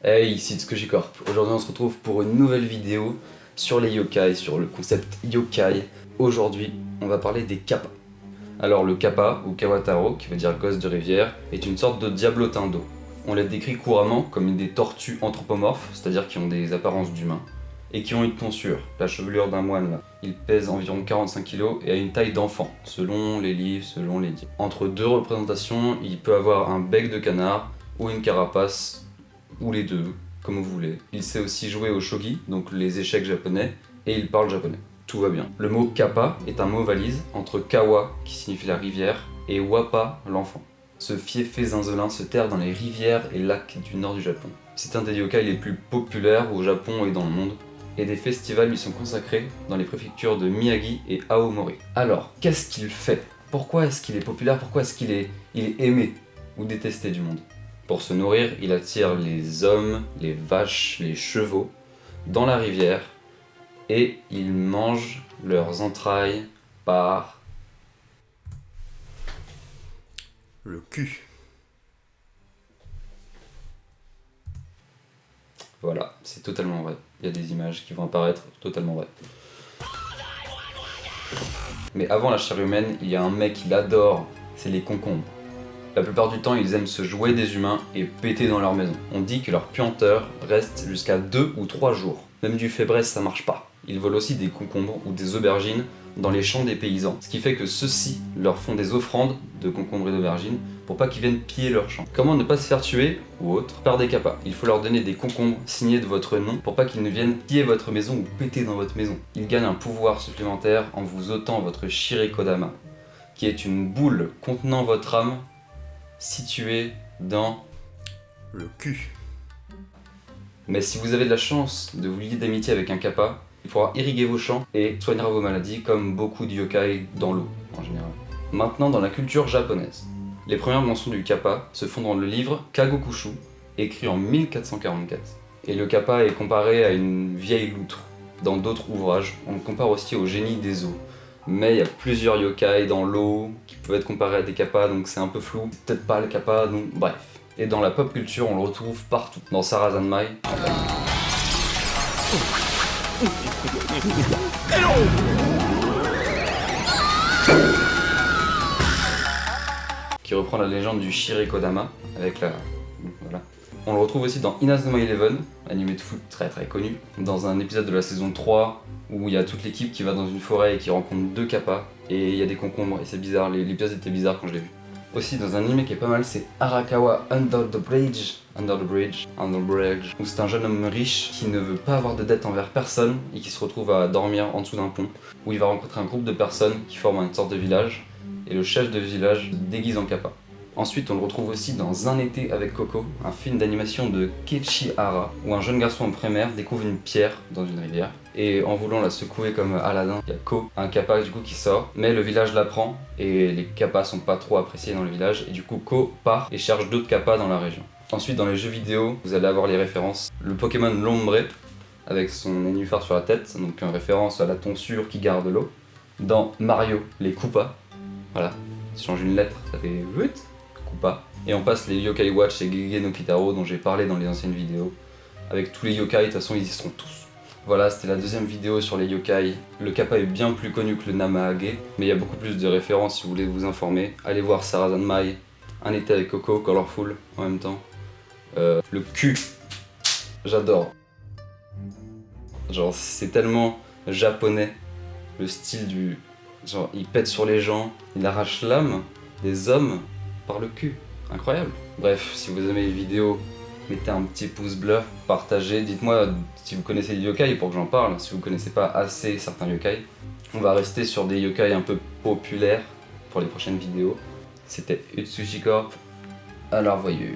Hey, ici Tsukushi Corp. Aujourd'hui on se retrouve pour une nouvelle vidéo sur les yokai, sur le concept yokai. Aujourd'hui on va parler des kappas. Alors le kappa, ou kawataro, qui veut dire gosse de rivière, est une sorte de diablotin d'eau. On les décrit couramment comme des tortues anthropomorphes, c'est-à-dire qui ont des apparences d'humains, et qui ont une tonsure, la chevelure d'un moine là. Il pèse environ 45 kg et a une taille d'enfant, selon les livres, selon les dires. Entre deux représentations, il peut avoir un bec de canard ou une carapace, ou les deux, comme vous voulez. Il sait aussi jouer au shogi, donc les échecs japonais, et il parle japonais. Tout va bien. Le mot kappa est un mot valise entre kawa, qui signifie la rivière, et wappa, l'enfant. Ce fiefé zinzelin se terre dans les rivières et lacs du nord du Japon. C'est un des yokai les plus populaires au Japon et dans le monde, et des festivals lui sont consacrés dans les préfectures de Miyagi et Aomori. Alors, qu'est-ce qu'il fait? Pourquoi est-ce qu'il est populaire? Pourquoi est-ce qu'il est aimé ou détesté du monde? Pour se nourrir, il attire les hommes, les vaches, les chevaux dans la rivière et il mange leurs entrailles par le cul. Voilà, c'est totalement vrai. Il y a des images qui vont apparaître, totalement vrai. Mais avant la chair humaine, il y a un mec qu'il adore, c'est les concombres. La plupart du temps, ils aiment se jouer des humains et péter dans leur maison. On dit que leur puanteur reste jusqu'à 2 ou 3 jours. Même du fébreze, ça marche pas. Ils volent aussi des concombres ou des aubergines dans les champs des paysans. Ce qui fait que ceux-ci leur font des offrandes de concombres et d'aubergines pour pas qu'ils viennent piller leurs champs. Comment ne pas se faire tuer, ou autre, par des kappas? Il faut leur donner des concombres signés de votre nom pour pas qu'ils ne viennent piller votre maison ou péter dans votre maison. Ils gagnent un pouvoir supplémentaire en vous ôtant votre Shirikodama, qui est une boule contenant votre âme située dans le cul. Mais si vous avez de la chance de vous lier d'amitié avec un kappa, il pourra irriguer vos champs et soignera vos maladies comme beaucoup de yokai dans l'eau en général. Maintenant dans la culture japonaise. Les premières mentions du kappa se font dans le livre Kagokushu, écrit en 1444. Et le kappa est comparé à une vieille loutre. Dans d'autres ouvrages, on le compare aussi au génie des eaux. Mais il y a plusieurs yokai dans l'eau qui peuvent être comparés à des kappas, donc c'est un peu flou. C'est peut-être pas le kappa, donc bref. Et dans la pop culture, on le retrouve partout. Dans Sarazanmai, qui reprend la légende du Shirikodama avec la... Voilà. On le retrouve aussi dans Inazuma Eleven, animé de foot très connu, dans un épisode de la saison 3 où il y a toute l'équipe qui va dans une forêt et qui rencontre deux kappas et il y a des concombres et c'est bizarre, l'épisode était bizarre quand je l'ai vu. Aussi dans un anime qui est pas mal, c'est Arakawa Under the Bridge, où c'est un jeune homme riche qui ne veut pas avoir de dette envers personne et qui se retrouve à dormir en dessous d'un pont, où il va rencontrer un groupe de personnes qui forment une sorte de village et le chef de village se déguise en kappa. Ensuite, on le retrouve aussi dans Un été avec Coco, un film d'animation de Keiichi Hara, où un jeune garçon en primaire découvre une pierre dans une rivière, et en voulant la secouer comme Aladdin, il y a Ko, un kappa du coup qui sort, mais le village l'apprend, et les kappas sont pas trop appréciés dans le village, et du coup Ko part et cherche d'autres kappas dans la région. Ensuite, dans les jeux vidéo, vous allez avoir les références. Le Pokémon Lombre, avec son nénuphar sur la tête, donc en référence à la tonsure qui garde l'eau. Dans Mario, les Koopas, voilà, tu changes une lettre, ça fait VUT. Pas. Et on passe les Yokai Watch et Gege no Kitaro dont j'ai parlé dans les anciennes vidéos. Avec tous les yokai, de toute façon ils y seront tous. Voilà, c'était la deuxième vidéo sur les yokai. Le kappa est bien plus connu que le Namahage, mais il y a beaucoup plus de références si vous voulez vous informer. Allez voir Sarazanmai, Un été avec Coco, Colorful en même temps. Le cul, j'adore. Genre c'est tellement japonais, le style du... Genre il pète sur les gens, il arrache l'âme des hommes par le cul, incroyable. Bref, si vous aimez les vidéos, mettez un petit pouce bleu, partagez, dites-moi si vous connaissez les yokai pour que j'en parle, si vous connaissez pas assez certains yokai. On va rester sur des yokai un peu populaires pour les prochaines vidéos. C'était Utsushi Corp, à la revoyure.